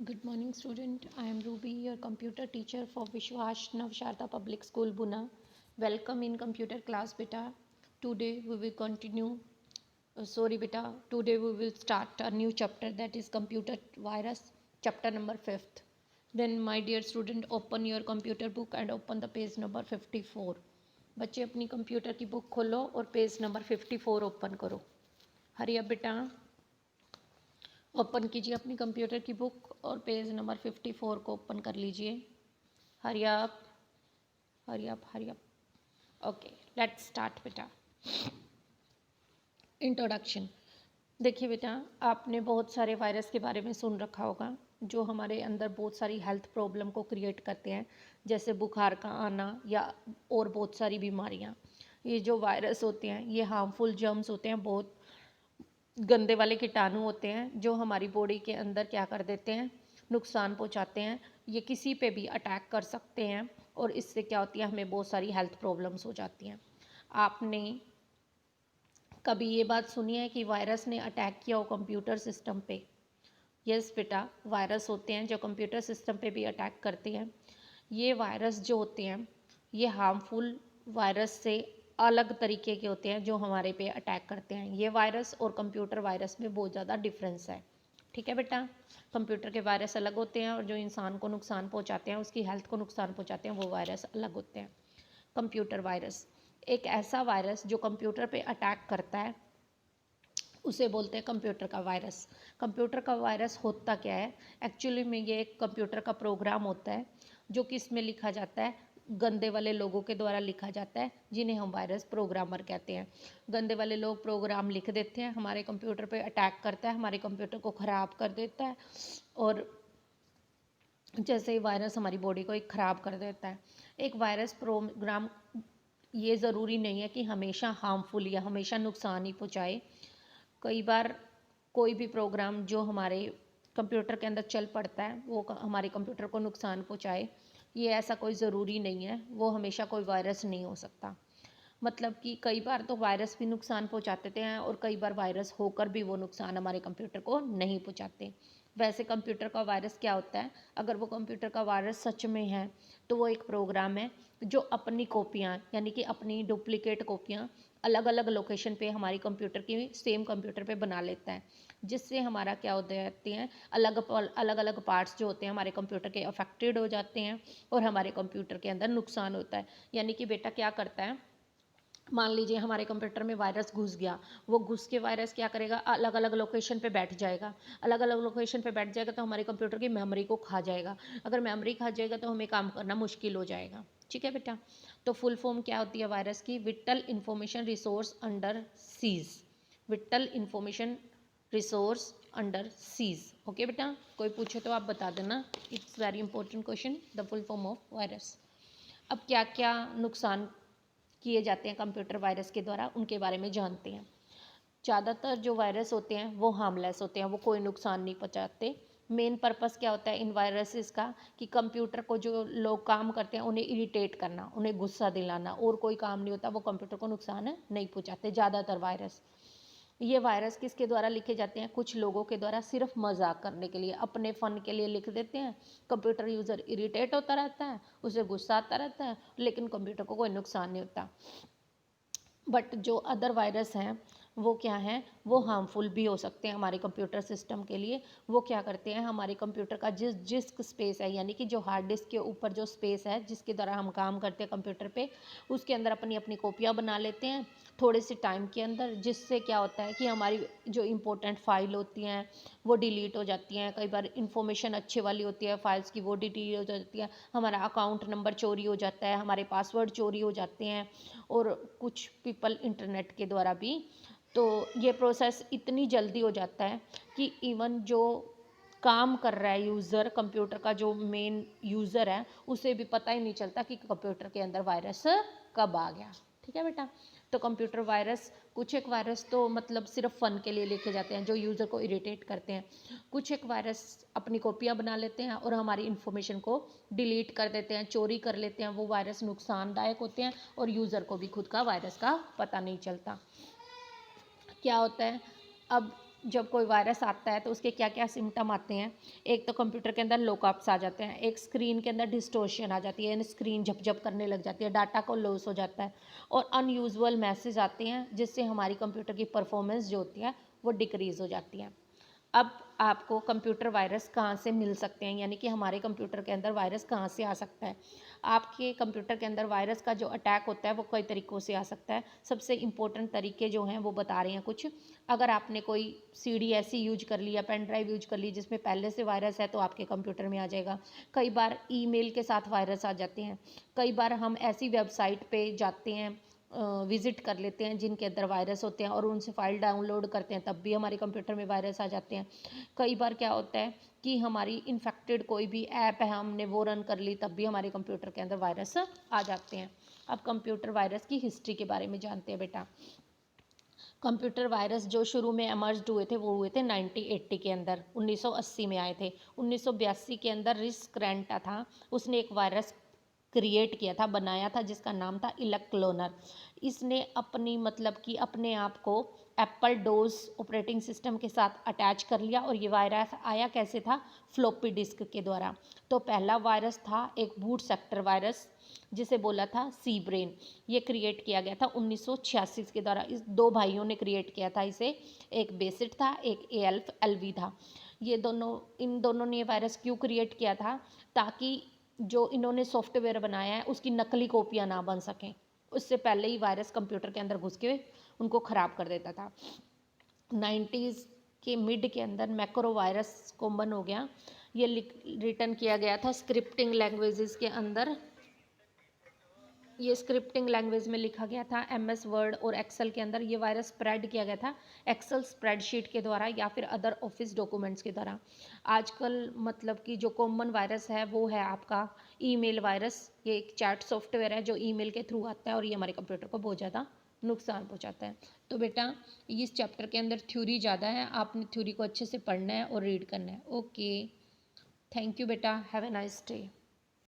Good morning, student. I am Ruby, your computer teacher for Vishwas Navsharda Public School, Buna. Welcome in computer class, beta. Today we will continue. Beta. Today we will start a new chapter, that is computer virus, chapter number 5th. Then, my dear student, open your computer book and open the page number 54. बच्चे अपनी computer की book खोलो और page number 54 open करो. हरी अब बेटा, open कीजिए अपनी कंप्यूटर की बुक और पेज नंबर 54 को ओपन कर लीजिए. Hurry up, hurry up, hurry up. Okay, let's start बेटा. इंट्रोडक्शन. देखिए बेटा, आपने बहुत सारे वायरस के बारे में सुन रखा होगा जो हमारे अंदर बहुत सारी हेल्थ प्रॉब्लम को क्रिएट करते हैं, जैसे बुखार का आना या और बहुत सारी बीमारियां. ये जो वायरस होते हैं ये हार्मफुल जर्म्स होते हैं, बहुत गंदे वाले कीटाणु होते हैं जो हमारी बॉडी के अंदर क्या कर देते हैं, नुकसान पहुंचाते हैं. ये किसी पे भी अटैक कर सकते हैं और इससे क्या होती है, हमें बहुत सारी हेल्थ प्रॉब्लम्स हो जाती हैं. आपने कभी ये बात सुनी है कि वायरस ने अटैक किया हो कंप्यूटर सिस्टम पे? यस बेटा, वायरस होते हैं जो कंप्यूटर सिस्टम पे भी अटैक करते हैं. ये वायरस जो होते हैं ये हार्मफुल वायरस से अलग तरीके के होते हैं जो हमारे पे अटैक करते हैं. ये वायरस और कंप्यूटर वायरस में बहुत ज़्यादा डिफरेंस है. ठीक है बेटा, कंप्यूटर के वायरस अलग होते हैं और जो इंसान को नुकसान पहुंचाते हैं, उसकी हेल्थ को नुकसान पहुंचाते हैं, वो वायरस अलग होते हैं. कंप्यूटर वायरस एक ऐसा वायरस जो कंप्यूटर पे अटैक करता है, उसे बोलते हैं कंप्यूटर का वायरस. कंप्यूटर का वायरस होता क्या है? एक्चुअली में ये एक कंप्यूटर का प्रोग्राम होता है जो कि इसमें लिखा जाता है, गंदे वाले लोगों के द्वारा लिखा जाता है, जिन्हें हम वायरस प्रोग्रामर कहते हैं. गंदे वाले लोग प्रोग्राम लिख देते हैं, हमारे कंप्यूटर पे अटैक करता है, हमारे कंप्यूटर को ख़राब कर देता है. और जैसे ही वायरस हमारी बॉडी को एक ख़राब कर देता है. एक वायरस प्रोग्राम ये ज़रूरी नहीं है कि हमेशा हार्मफुल या हमेशा नुकसान ही पहुँचाए. कई बार कोई भी प्रोग्राम जो हमारे कंप्यूटर के अंदर चल पड़ता है वो हमारे कंप्यूटर को नुकसान पहुंचाए, ये ऐसा कोई ज़रूरी नहीं है. वो हमेशा कोई वायरस नहीं हो सकता. मतलब कि कई बार तो वायरस भी नुकसान पहुंचाते हैं और कई बार वायरस होकर भी वो नुकसान हमारे कंप्यूटर को नहीं पहुंचाते. वैसे कंप्यूटर का वायरस क्या होता है? अगर वो कंप्यूटर का वायरस सच में है तो वो एक प्रोग्राम है जो अपनी कॉपियाँ, यानी कि अपनी डुप्लीकेट कॉपियाँ अलग अलग लोकेशन पे हमारी कंप्यूटर की सेम कंप्यूटर पे बना लेता है, जिससे हमारा क्या हो जाते हैं, अलग अलग पार्ट्स जो होते हैं हमारे कंप्यूटर के अफेक्टेड हो जाते हैं और हमारे कंप्यूटर के अंदर नुकसान होता है. यानी कि बेटा क्या करता है, मान लीजिए हमारे कंप्यूटर में वायरस घुस गया, वो घुस के वायरस क्या करेगा, अलग अलग लोकेशन पे बैठ जाएगा. अलग अलग लोकेशन पे बैठ जाएगा तो हमारे कंप्यूटर की मेमोरी को खा जाएगा. अगर मेमोरी खा जाएगा तो हमें काम करना मुश्किल हो जाएगा. ठीक है बेटा, तो फुल फॉर्म क्या होती है वायरस की? Whittle information resource under seize. Whittle information resource under seize. Okay बेटा, कोई पूछे तो आप बता देना. It's very important question, the full form of virus. अब क्या क्या नुकसान किए जाते हैं कंप्यूटर वायरस के द्वारा, उनके बारे में जानते हैं. ज़्यादातर जो वायरस होते हैं वो हार्मलेस होते हैं, वो कोई नुकसान नहीं पहुंचाते. मेन पर्पस क्या होता है इन वायरसेस का, कि कंप्यूटर को जो लोग काम करते हैं उन्हें इरिटेट करना, उन्हें गुस्सा दिलाना, और कोई काम नहीं होता. वो कंप्यूटर को नुकसान नहीं पहुंचाते ज़्यादातर वायरस. ये वायरस किसके द्वारा लिखे जाते हैं? कुछ लोगों के द्वारा, सिर्फ मजाक करने के लिए, अपने फ़न के लिए लिख देते हैं. कंप्यूटर यूज़र इरिटेट होता रहता है, उसे गुस्सा आता रहता है, लेकिन कंप्यूटर को कोई नुकसान नहीं होता. बट जो अदर वायरस हैं वो क्या हैं, वो हार्मफुल भी हो सकते हैं हमारे कंप्यूटर सिस्टम के लिए. वो क्या करते हैं, हमारे कंप्यूटर का जिस डिस्क स्पेस है, यानी कि जो हार्ड डिस्क के ऊपर जो स्पेस है जिसके द्वारा हम काम करते हैं कंप्यूटर पे, उसके अंदर अपनी अपनी कॉपियाँ बना लेते हैं थोड़े से टाइम के अंदर. जिससे क्या होता है कि हमारी जो इम्पोर्टेंट फाइल होती हैं वो डिलीट हो जाती हैं. कई बार इंफॉर्मेशन अच्छे वाली होती है फाइल्स की, वो डिलीट हो जाती है. हमारा अकाउंट नंबर चोरी हो जाता है, हमारे पासवर्ड चोरी हो जाते हैं, और कुछ पीपल इंटरनेट के द्वारा भी. तो ये प्रोसेस इतनी जल्दी हो जाता है कि इवन जो काम कर रहा है यूज़र, कंप्यूटर का जो मेन यूज़र है, उसे भी पता ही नहीं चलता कि कंप्यूटर के अंदर वायरस कब आ गया. ठीक है बेटा, तो कंप्यूटर वायरस, कुछ एक वायरस तो मतलब सिर्फ फ़न के लिए लिखे जाते हैं जो यूज़र को इरिटेट करते हैं. कुछ एक वायरस अपनी कॉपियाँ बना लेते हैं और हमारी इन्फॉर्मेशन को डिलीट कर देते हैं, चोरी कर लेते हैं. वो वायरस नुकसानदायक होते हैं और यूज़र को भी खुद का वायरस का पता नहीं चलता. क्या होता है, अब जब कोई वायरस आता है तो उसके क्या क्या सिम्टम आते हैं। एक तो कंप्यूटर के अंदर लॉकअप्स आ जाते हैं, एक स्क्रीन के अंदर डिस्टोर्शन आ जाती है, यानी स्क्रीन झपझप करने लग जाती है, डाटा को लॉस हो जाता है, और अनयूजुअल मैसेज आते हैं जिससे हमारी कंप्यूटर की परफॉर्मेंस जो होती है वो डिक्रीज़ हो जाती है। अब आपको कंप्यूटर वायरस कहाँ से मिल सकते हैं, यानी कि हमारे कंप्यूटर के अंदर वायरस कहाँ से आ सकता है। आपके कंप्यूटर के अंदर वायरस का जो अटैक होता है वो कई तरीक़ों से आ सकता है। सबसे इम्पोर्टेंट तरीके जो हैं वो बता रहे हैं कुछ। अगर आपने कोई सीडी ऐसी यूज कर ली या पेन ड्राइव यूज कर ली जिसमें पहले से वायरस है तो आपके कंप्यूटर में आ जाएगा। कई बार ईमेल के साथ वायरस आ जाते हैं। कई बार हम ऐसी वेबसाइट पे जाते हैं, विज़िट कर लेते हैं जिनके अंदर वायरस होते हैं और उनसे फ़ाइल डाउनलोड करते हैं, तब भी हमारे कंप्यूटर में वायरस आ जाते हैं। कई बार क्या होता है कि हमारी इन्फेक्टेड कोई भी ऐप है, हमने वो रन कर ली, तब भी हमारे कंप्यूटर के अंदर वायरस आ जाते हैं। अब कंप्यूटर वायरस की हिस्ट्री के बारे में जानते हैं बेटा। कंप्यूटर वायरस जो शुरू में एमर्ज हुए थे वो हुए थे 1980 के अंदर, 1980 में आए थे। 1982 के अंदर रिस्क रेंटा था, उसने एक वायरस क्रिएट किया था, बनाया था, जिसका नाम था इलेक्ट्रोनर। इसने अपनी मतलब कि अपने आप को एप्पल डोज ऑपरेटिंग सिस्टम के साथ अटैच कर लिया, और ये वायरस आया कैसे था, फ्लॉपी डिस्क के द्वारा। तो पहला वायरस था एक बूट सेक्टर वायरस, जिसे बोला था सी ब्रेन। ये क्रिएट किया गया था 1986 के द्वारा। इस दो भाइयों ने क्रिएट किया था इसे, एक बेसिड था, एक एल्फ एलवी था। ये दोनों, इन दोनों ने वायरस क्यों क्रिएट किया था, ताकि जो इन्होंने सॉफ्टवेयर बनाया है उसकी नकली कॉपियाँ ना बन सकें। उससे पहले ही वायरस कंप्यूटर के अंदर घुस के उनको ख़राब कर देता था। 90s के मिड के अंदर मैक्रो वायरस कॉमन हो गया। ये रिटर्न किया गया था स्क्रिप्टिंग लैंग्वेजेस के अंदर। ये स्क्रिप्टिंग लैंग्वेज में लिखा गया था, MS वर्ड और एक्सेल के अंदर। ये वायरस स्प्रेड किया गया था एक्सेल स्प्रेडशीट के द्वारा या फिर अदर ऑफिस डॉक्यूमेंट्स के द्वारा। आजकल मतलब कि जो कॉमन वायरस है वो है आपका ईमेल वायरस। ये एक चैट सॉफ्टवेयर है जो ईमेल के थ्रू आता है, और ये हमारे कंप्यूटर को बहुत ज़्यादा नुकसान पहुंचाता है। तो बेटा इस चैप्टर के अंदर थ्योरी ज़्यादा है, आपने थ्योरी को अच्छे से पढ़ना है और रीड करना है। ओके, थैंक यू बेटा, हैव ए नाइस डे।